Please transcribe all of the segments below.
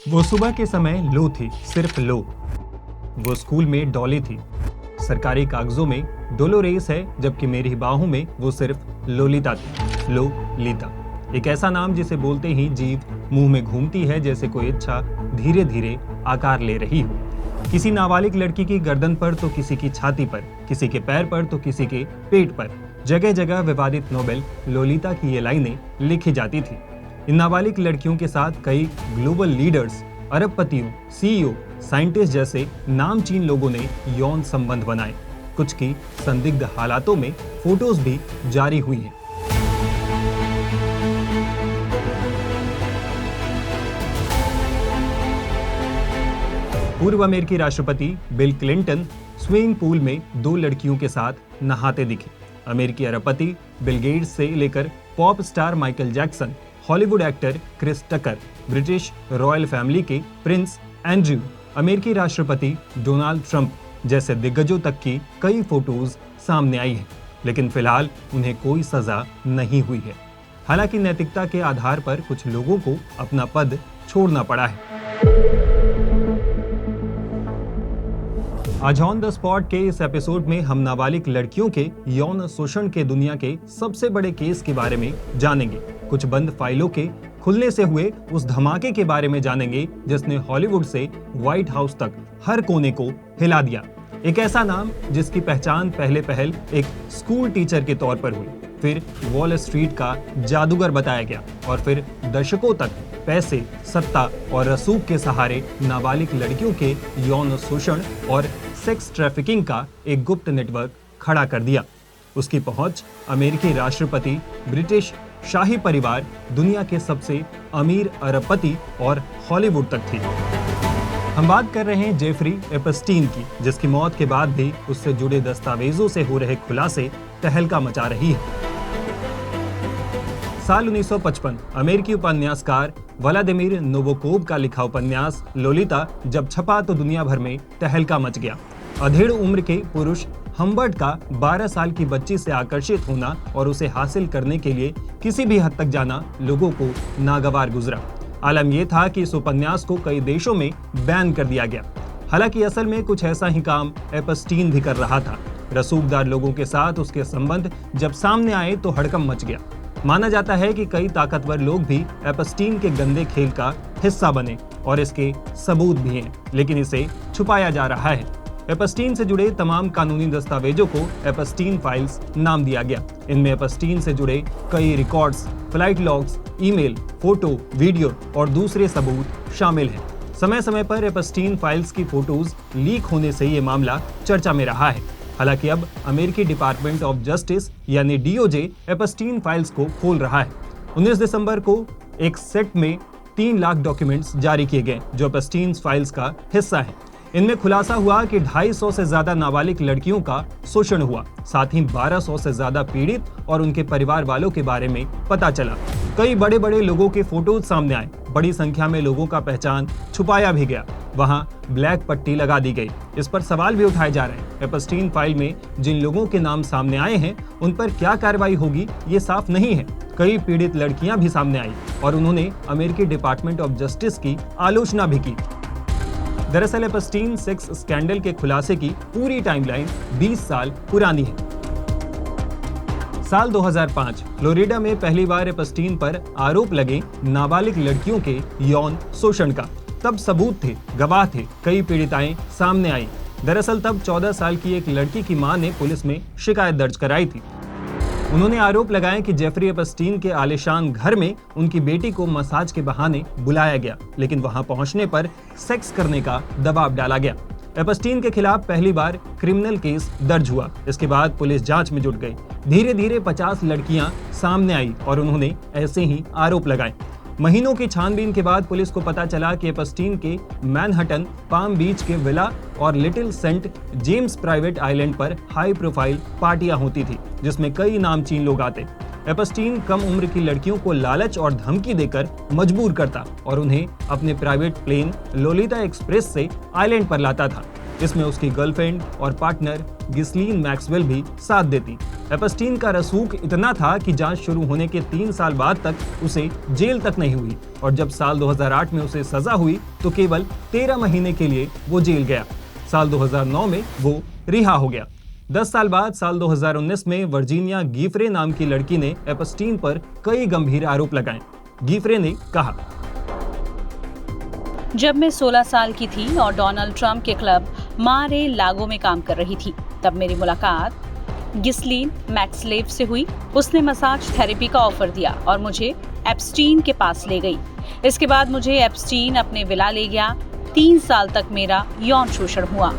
वो सुबह के समय लो थी, सिर्फ लो। वो स्कूल में डॉली थी, सरकारी कागजों में डोलोरेस है, जबकि मेरी बाहों में वो सिर्फ लोलिता थी। लोलिता, एक ऐसा नाम जिसे बोलते ही जीभ मुंह में घूमती है, जैसे कोई इच्छा धीरे धीरे आकार ले रही हो। किसी नाबालिग लड़की की गर्दन पर तो किसी की छाती पर, किसी के पैर पर तो किसी के पेट पर, जगह जगह विवादित नोबेल लोलिता की ये लाइनें लिखी जाती थी। इन नाबालिग लड़कियों के साथ कई ग्लोबल लीडर्स, अरबपतियों, सीईओ, साइंटिस्ट जैसे नामचीन लोगों ने यौन संबंध बनाए। कुछ की संदिग्ध हालातों में फोटोज भी जारी हुई हैं। पूर्व अमेरिकी राष्ट्रपति बिल क्लिंटन स्विमिंग पूल में 2 लड़कियों के साथ नहाते दिखे। अमेरिकी अरबपति बिल गेट्स से लेकर pop star Michael Jackson, Hollywood actor Chris Tucker, British royal family के प्रिंस एंड्रयू, अमेरिकी राष्ट्रपति डोनाल्ड ट्रंप जैसे दिग्गजों तक की कई फोटोज सामने आई हैं, लेकिन फिलहाल उन्हें कोई सजा नहीं हुई है। हालांकि नैतिकता के आधार पर कुछ लोगों को अपना पद छोड़ना पड़ा है। आज ऑन द स्पॉट के इस एपिसोड में हम नाबालिग लड़कियों के यौन शोषण के दुनिया के सबसे बड़े केस के बारे में जानेंगे। कुछ बंद फाइलों के खुलने से हुए उस धमाके के बारे में जानेंगे जिसने हॉलीवुड से व्हाइट हाउस तक हर कोने को हिला दिया। एक ऐसा नाम जिसकी पहचान पहल एक स्कूल टीचर के तौर पर हुई, फिर वॉल स्ट्रीट का जादूगर बताया गया और फिर दशकों तक पैसे, सत्ता और रसूख के सहारे नाबालिग लड़कियों के यौन शोषण और सेक्स ट्रैफिकिंग का एक गुप्त नेटवर्क खड़ा कर दिया। उसकी पहुंच अमेरिकी राष्ट्रपति, ब्रिटिश शाही परिवार, दुनिया के सबसे अमीर अरबपति और हॉलीवुड तक थी। हम बात कर रहे हैं जेफरी एपस्टीन की, जिसकी मौत के बाद भी उससे जुड़े दस्तावेजों से हो रहे खुलासे तहलका मचा रही है। साल 1955 अमेरिकी उपन्यासकार व्लादिमीर नोबोकोव का लिखा उपन्यास लोलिता जब छपा तो दुनिया भर में तहलका मच गया। अधेड़ उम्र के पुरुष हम्बर्ट का 12 साल की बच्ची से आकर्षित होना और उसे हासिल करने के लिए किसी भी हद तक जाना लोगों को नागवार गुजरा। आलम यह था कि इस उपन्यास को कई देशों में बैन कर दिया गया। हालांकि असल में कुछ ऐसा ही काम एपस्टीन भी कर रहा था। रसूखदार लोगों के साथ उसके संबंध जब सामने आए तो हड़कंप मच गया। माना जाता है कि कई ताकतवर लोग भी एपस्टीन के गंदे खेल का हिस्सा बने और इसके सबूत भी हैं, लेकिन इसे छुपाया जा रहा है। एपस्टीन से जुड़े तमाम कानूनी दस्तावेजों को एपस्टीन फाइल्स नाम दिया गया। इनमें एपस्टीन से जुड़े कई records, flight logs, email, photo, video और दूसरे सबूत शामिल हैं। समय समय पर एपस्टीन फाइल्स की फोटोज लीक होने से ये मामला चर्चा में रहा है। हालांकि अब अमेरिकी डिपार्टमेंट ऑफ जस्टिस यानी डीओजे एपस्टीन फाइल्स को खोल रहा है। 19 दिसंबर को एक सेट में 3 लाख डॉक्यूमेंट्स जारी किए गए जो एपस्टीन फाइल्स का हिस्सा है। इनमें खुलासा हुआ कि 250 से ज्यादा नाबालिग लड़कियों का शोषण हुआ। साथ ही 1200 से ज्यादा पीड़ित और उनके परिवार वालों के बारे में पता चला। कई बड़े बड़े लोगों के फोटोज सामने आए। बड़ी संख्या में लोगों का पहचान छुपाया भी गया। वहां ब्लैक पट्टी लगा दी गई। इस पर सवाल भी उठाए जा रहे हैं। एपस्टीन फाइल में जिन लोगों के नाम सामने आए हैं उन पर क्या कार्रवाई होगी ये साफ नहीं है। कई पीड़ित लड़कियां भी सामने आई और उन्होंने अमेरिकी डिपार्टमेंट ऑफ जस्टिस की आलोचना भी की। दरअसल एपस्टीन सेक्स स्कैंडल के खुलासे की पूरी टाइमलाइन 20 साल पुरानी है। साल 2005 फ्लोरिडा में पहली बार एपस्टीन पर आरोप लगे नाबालिग लड़कियों के यौन शोषण का। तब सबूत थे, गवाह थे, कई पीड़िताएं सामने आई। दरअसल तब 14 साल की एक लड़की की मां ने पुलिस में शिकायत दर्ज कराई थी। उन्होंने आरोप लगाया कि जेफरी एपस्टीन के आलीशान घर में उनकी बेटी को मसाज के बहाने बुलाया गया, लेकिन वहां पहुंचने पर सेक्स करने का दबाव डाला गया। एपस्टीन के खिलाफ पहली बार क्रिमिनल केस दर्ज हुआ। इसके बाद पुलिस जांच में जुट गई। धीरे धीरे 50 लड़कियां सामने आई और उन्होंने ऐसे ही आरोप लगाए। महीनों की छानबीन के बाद पुलिस को पता चला कि एपस्टीन के मैनहट्टन, पाम बीच के विला और Little Saint James private island पर हाई प्रोफाइल पार्टियां होती थी, जिसमें कई नामचीन लोग आते। एपस्टीन कम उम्र की लड़कियों को लालच और धमकी देकर मजबूर करता और उन्हें अपने प्राइवेट प्लेन लोलिता एक्सप्रेस से आइलैंड पर लाता था। इसमें उसकी गर्लफ्रेंड और पार्टनर गिस्लीन मैक्सवेल भी साथ देती। एपस्टीन का रसूख इतना था कि जांच शुरू होने के 3 साल बाद तक उसे जेल तक नहीं हुई और जब साल 2008 में उसे सजा हुई तो केवल 13 महीने के लिए वो जेल गया। साल 2009 में वो रिहा हो गया। 10 साल बाद साल 2019 में वर्जीनिया गिफरे नाम की लड़की ने एपस्टीन पर कई गंभीर आरोप लगाए। गिफरे ने कहा, जब मैं 16 साल की थी और डोनाल्ड ट्रंप के क्लब मारे लागो में काम कर रही थी, तब मेरी मुलाकात गिस्लीन मैक्सवेल से हुई। उसने मसाज थेरेपी का ऑफर दिया और मुझे एप्स्टीन के पास ले गई। इसके बाद मुझे एप्स्टीन अपने विला ले गया। 3 साल तक मेरा यौन शोषण हुआ।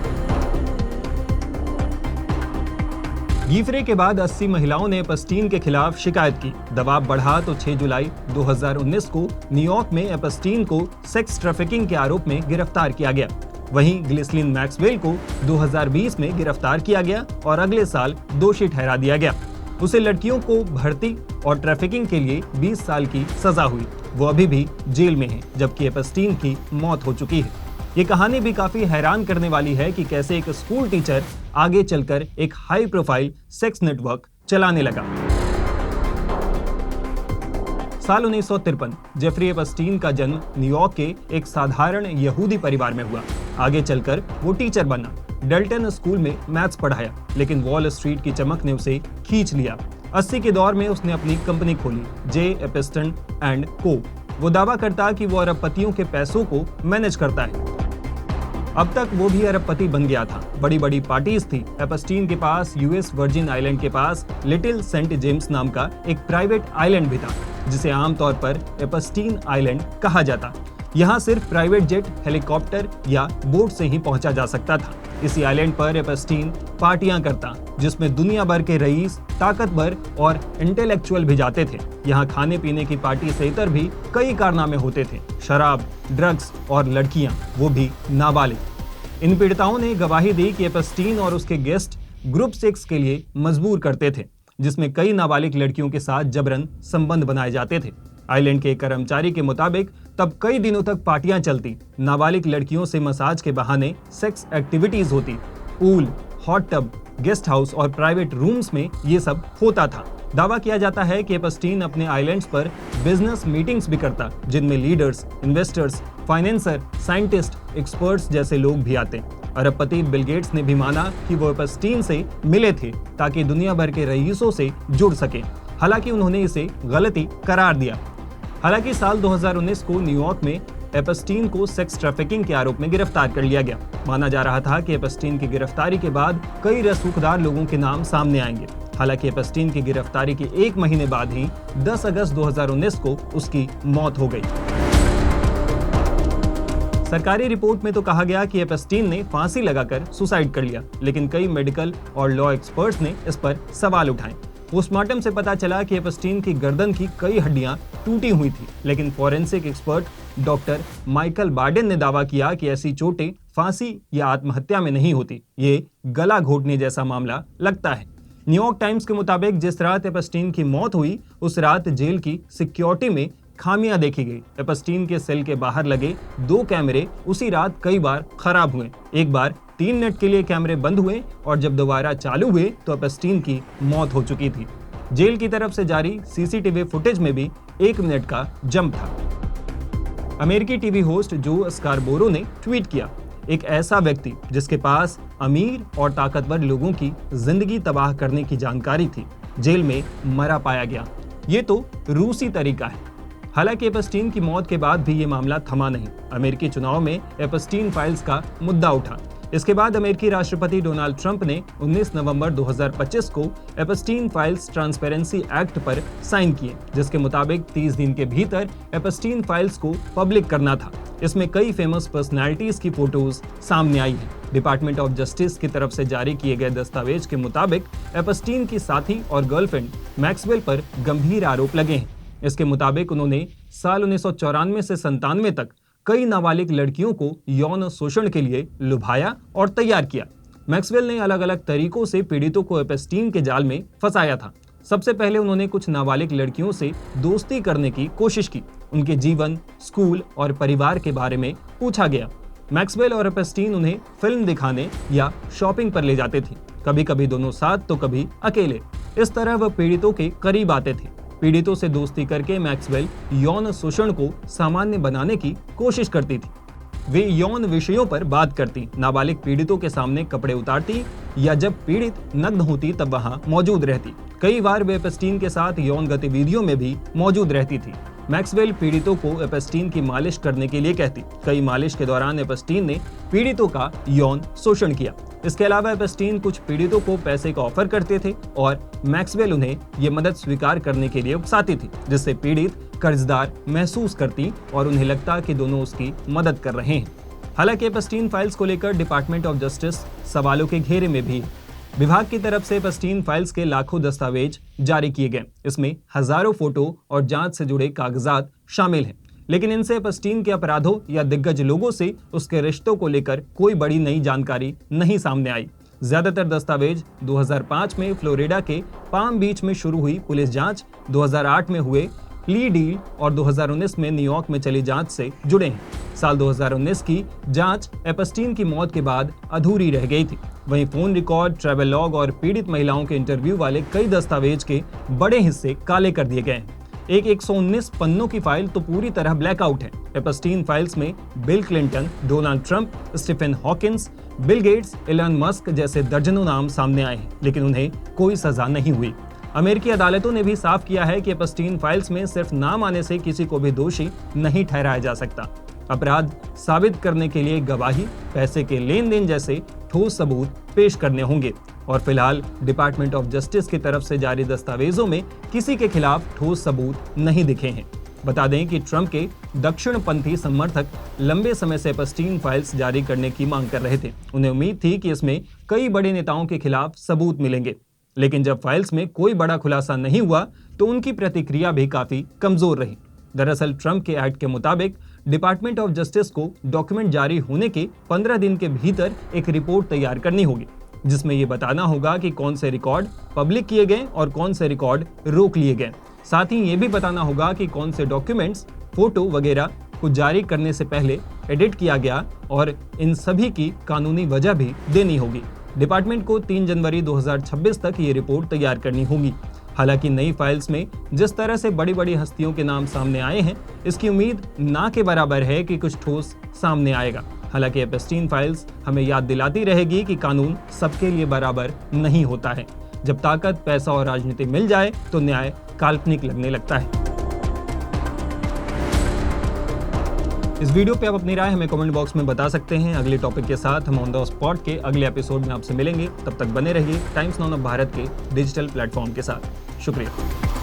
गिफरे के बाद 80 महिलाओं ने एपस्टीन के खिलाफ शिकायत की। दबाव बढ़ा तो 6 जुलाई 2019 को न्यूयॉर्क में एपस्टीन को सेक्स ट्रैफिकिंग के आरोप में गिरफ्तार किया गया। वहीं गिस्लीन मैक्सवेल को 2020 में गिरफ्तार किया गया और अगले साल दोषी ठहरा दिया गया। उसे लड़कियों को भर्ती और ट्रैफिकिंग के लिए 20 साल की सजा हुई। वो अभी भी जेल में है, जबकि एपस्टीन की मौत हो चुकी है। ये कहानी भी काफी हैरान करने वाली है कि कैसे एक स्कूल टीचर आगे चलकर एक हाई प्रोफाइल सेक्स नेटवर्क चलाने लगा। साल 1953 जेफरी एपस्टीन का जन्म न्यूयॉर्क के एक साधारण यहूदी परिवार में हुआ। आगे चलकर वो टीचर बना। डेल्टन स्कूल में मैथ्स पढ़ाया, लेकिन वॉल स्ट्रीट की चमक ने उसे खींच लिया। 80 के दौर में उसने अपनी कंपनी खोली, जे एपस्टन एंड को। वो दावा करता कि वो अरबपतियों के पैसों को मैनेज करता है। अब तक वो भी अरबपति बन गया था। बड़ी बड़ी पार्टीज थी। एपस्टीन के पास यूएस वर्जिन आइलैंड के पास लिटिल सेंट जेम्स नाम का एक प्राइवेट आइलैंड भी था, जिसे आमतौर पर एपस्टीन आइलैंड कहा जाता। यहाँ सिर्फ प्राइवेट जेट, हेलीकॉप्टर या बोट से ही पहुंचा जा सकता था। इसी आइलैंड पर एपस्टीन पार्टियां करता, जिसमें दुनिया भर के रईस, ताकतवर और इंटेलेक्चुअल भी जाते थे। यहाँ खाने पीने की पार्टी से इतर भी कई कारनामे होते थे। शराब, ड्रग्स और लड़कियां, वो भी नाबालिग। इन पीड़िताओं ने गवाही दी कि एपस्टीन और उसके गेस्ट ग्रुप सेक्स के लिए मजबूर करते थे, जिसमें कई नाबालिग लड़कियों के साथ जबरन संबंध बनाए जाते थे। आइलैंड के एक कर्मचारी के मुताबिक तब कई दिनों तक पार्टियां चलती। नाबालिग लड़कियों से मसाज के बहाने सेक्स एक्टिविटीज होती। Pool, hot tub, guest house और प्राइवेट रूम्स में ये सब होता था। दावा किया जाता है कि एपस्टीन अपने आइलैंड्स पर बिजनेस मीटिंग्स भी करता, जिनमें leaders, investors, financer, scientist, experts जैसे लोग भी आते। अरबपति बिल गेट्स ने भी माना कि वो एपस्टीन से मिले थे ताकि दुनिया भर के रईसों से जुड़ सके। हालांकि उन्होंने इसे गलती करार दिया। हालांकि साल 2019 को न्यूयॉर्क में एपस्टीन को सेक्स ट्रैफिकिंग के आरोप में गिरफ्तार कर लिया गया। माना जा रहा था कि एपस्टीन की गिरफ्तारी के बाद कई रसूखदार लोगों के नाम सामने आएंगे। हालांकि एपस्टीन की गिरफ्तारी के 1 महीने बाद ही 10 अगस्त 2019 को उसकी मौत हो गई। सरकारी रिपोर्ट में तो कहा गया कि एपस्टीन ने फांसी लगाकर सुसाइड कर लिया, लेकिन कई मेडिकल और लॉ एक्सपर्ट्स ने इस पर सवाल उठाए। पोस्टमार्टम से पता चला कि एपस्टीन की गर्दन की कई हड्डियां टूटी हुई थी, लेकिन फॉरेंसिक एक्सपर्ट डॉक्टर माइकल बार्डेन ने दावा किया कि ऐसी चोटें फांसी या आत्महत्या में नहीं होती। ये गला घोटने जैसा मामला लगता है। न्यूयॉर्क टाइम्स के मुताबिक जिस रात एपस्टीन की मौत हुई, उस रात जेल की सिक्योरिटी में खामियां देखी गई। एपस्टीन के सेल के बाहर लगे 2 कैमरे उसी रात कई बार खराब हुए। एक बार 3 मिनट के लिए कैमरे बंद हुए और जब दोबारा चालू हुए तो एपस्टीन की मौत हो चुकी थी। जेल की तरफ से जारी सीसीटीवी फुटेज में भी 1 मिनट का जंप था। अमेरिकी टीवी होस्ट जो स्कारबोरो ने ट्वीट किया, एक ऐसा व्यक्ति जिसके पास अमीर और ताकतवर लोगों की जिंदगी तबाह करने की जानकारी थी, जेल में मरा पाया गया। ये तो रूसी तरीका है। हालांकि एपस्टीन की मौत के बाद भी ये मामला थमा नहीं। अमेरिकी चुनाव में एपस्टीन फाइल्स का मुद्दा उठा। इसके बाद अमेरिकी राष्ट्रपति डोनाल्ड ट्रंप ने 19 नवंबर 2025 को एपस्टीन फाइल्स ट्रांसपेरेंसी एक्ट पर साइन किए, जिसके मुताबिक 30 दिन के भीतर एपस्टीन फाइल्स को पब्लिक करना था। इसमें कई फेमस पर्सनैलिटीज की फोटोज सामने आई हैं। डिपार्टमेंट ऑफ जस्टिस की तरफ से जारी किए गए दस्तावेज के मुताबिक एपस्टीन की साथी और गर्लफ्रेंड मैक्सवेल पर गंभीर आरोप लगे हैं। इसके मुताबिक उन्होंने साल 1994 से 97 तक कई नाबालिग लड़कियों को यौन शोषण के लिए लुभाया और तैयार किया। मैक्सवेल ने अलग अलग तरीकों से पीड़ितों को एपस्टीन के जाल में फंसाया था। सबसे पहले उन्होंने कुछ नाबालिग लड़कियों से दोस्ती करने की कोशिश की। उनके जीवन, स्कूल और परिवार के बारे में पूछा गया। मैक्सवेल और एपस्टीन उन्हें फिल्म दिखाने या शॉपिंग पर ले जाते थे, कभी कभी दोनों साथ तो कभी अकेले। इस तरह वह पीड़ितों के करीब आते थे। पीड़ितों से दोस्ती करके मैक्सवेल यौन शोषण को सामान्य बनाने की कोशिश करती थी। वे यौन विषयों पर बात करती, नाबालिग पीड़ितों के सामने कपड़े उतारती या जब पीड़ित नग्न होती तब वहां मौजूद रहती। कई बार वे एपस्टीन के साथ यौन गतिविधियों में भी मौजूद रहती थी। मैक्सवेल पीड़ितों को एपस्टीन की मालिश करने के लिए कहती। कई मालिश के दौरान एपस्टीन ने पीड़ितों का यौन शोषण किया। इसके अलावा एपस्टीन कुछ पीड़ितों को पैसे का ऑफर करते थे और मैक्सवेल उन्हें ये मदद स्वीकार करने के लिए उकसाती थी, जिससे पीड़ित कर्जदार महसूस करती और उन्हें लगता कि दोनों उसकी मदद कर रहे हैं। हालांकि एपस्टीन फाइल्स को लेकर डिपार्टमेंट ऑफ जस्टिस सवालों के घेरे में भी है। विभाग की तरफ से एपस्टीन फाइल्स के लाखों दस्तावेज जारी किए गए। इसमें हजारों फोटो और जांच से जुड़े कागजात शामिल हैं, लेकिन इनसे एपस्टीन के अपराधों या दिग्गज लोगों से उसके रिश्तों को लेकर कोई बड़ी नई जानकारी नहीं सामने आई। ज्यादातर दस्तावेज 2005 में फ्लोरिडा के पाम बीच में शुरू हुई पुलिस जांच, 2008 में हुए प्ली डील और 2019 में न्यूयॉर्क में चली जांच से जुड़े हैं। साल 2019 की जांच एपस्टीन की मौत के बाद अधूरी रह गई थी। वहीं फोन रिकॉर्ड, ट्रैवल लॉग और पीड़ित महिलाओं के इंटरव्यू वाले कई दस्तावेज के बड़े हिस्से काले कर दिए गए हैं। एक 119 पन्नों की फाइल तो पूरी तरह ब्लैकआउट है। एपस्टीन फाइल्स में Bill Clinton, Donald Trump, Stephen Hawkins, Bill Gates, Elon Musk जैसे दर्जनों नाम सामने आए हैं, लेकिन उन्हें कोई सजा नहीं हुई। अमेरिकी अदालतों ने भी साफ किया है कि एपस्टीन फाइल्स में सिर्फ नाम आने से किसी को भी दोषी नहीं ठहराया जा सकता। अपराध साबित करने के लिए गवाही, पैसे के लेन देन जैसे ठोस सबूत पेश करने होंगे और फिलहाल डिपार्टमेंट ऑफ जस्टिस की तरफ से जारी दस्तावेजों में किसी के खिलाफ ठोस सबूत नहीं दिखे हैं। बता दें कि ट्रंप के दक्षिणपंथी समर्थक लंबे समय से एपस्टीन फाइल्स जारी करने की मांग कर रहे थे। उन्हें उम्मीद थी कि इसमें कई बड़े नेताओं के खिलाफ सबूत मिलेंगे, लेकिन जब फाइल्स में कोई बड़ा खुलासा नहीं हुआ तो उनकी प्रतिक्रिया भी काफी कमजोर रही। दरअसल ट्रंप के एक्ट के मुताबिक डिपार्टमेंट ऑफ जस्टिस को डॉक्यूमेंट जारी होने के 15 दिन के भीतर एक रिपोर्ट तैयार करनी होगी, जिसमें ये बताना होगा कि कौन से रिकॉर्ड पब्लिक किए गए और कौन से रिकॉर्ड रोक लिए गए। साथ ही ये भी बताना होगा कि कौन से डॉक्यूमेंट्स, फोटो वगैरह को जारी करने से पहले एडिट किया गया और इन सभी की कानूनी वजह भी देनी होगी। डिपार्टमेंट को 3 जनवरी 2026 तक ये रिपोर्ट तैयार करनी होगी। हालांकि नई फाइल्स में जिस तरह से बड़ी बड़ी हस्तियों के नाम सामने आए हैं, इसकी उम्मीद ना के बराबर है कि कुछ ठोस सामने आएगा। हालांकि एपस्टीन फाइल्स हमें याद दिलाती रहेगी कि कानून सबके लिए बराबर नहीं होता है। जब ताकत, पैसा और राजनीति मिल जाए तो न्याय काल्पनिक लगने लगता है। इस वीडियो पे आप अपनी राय हमें कमेंट बॉक्स में बता सकते हैं। अगले टॉपिक के साथ हम ऑन द स्पॉट के अगले एपिसोड में आपसे मिलेंगे। तब तक बने रहिए टाइम्स नाउ ऑफ भारत के डिजिटल प्लेटफॉर्म के साथ। शुक्रिया।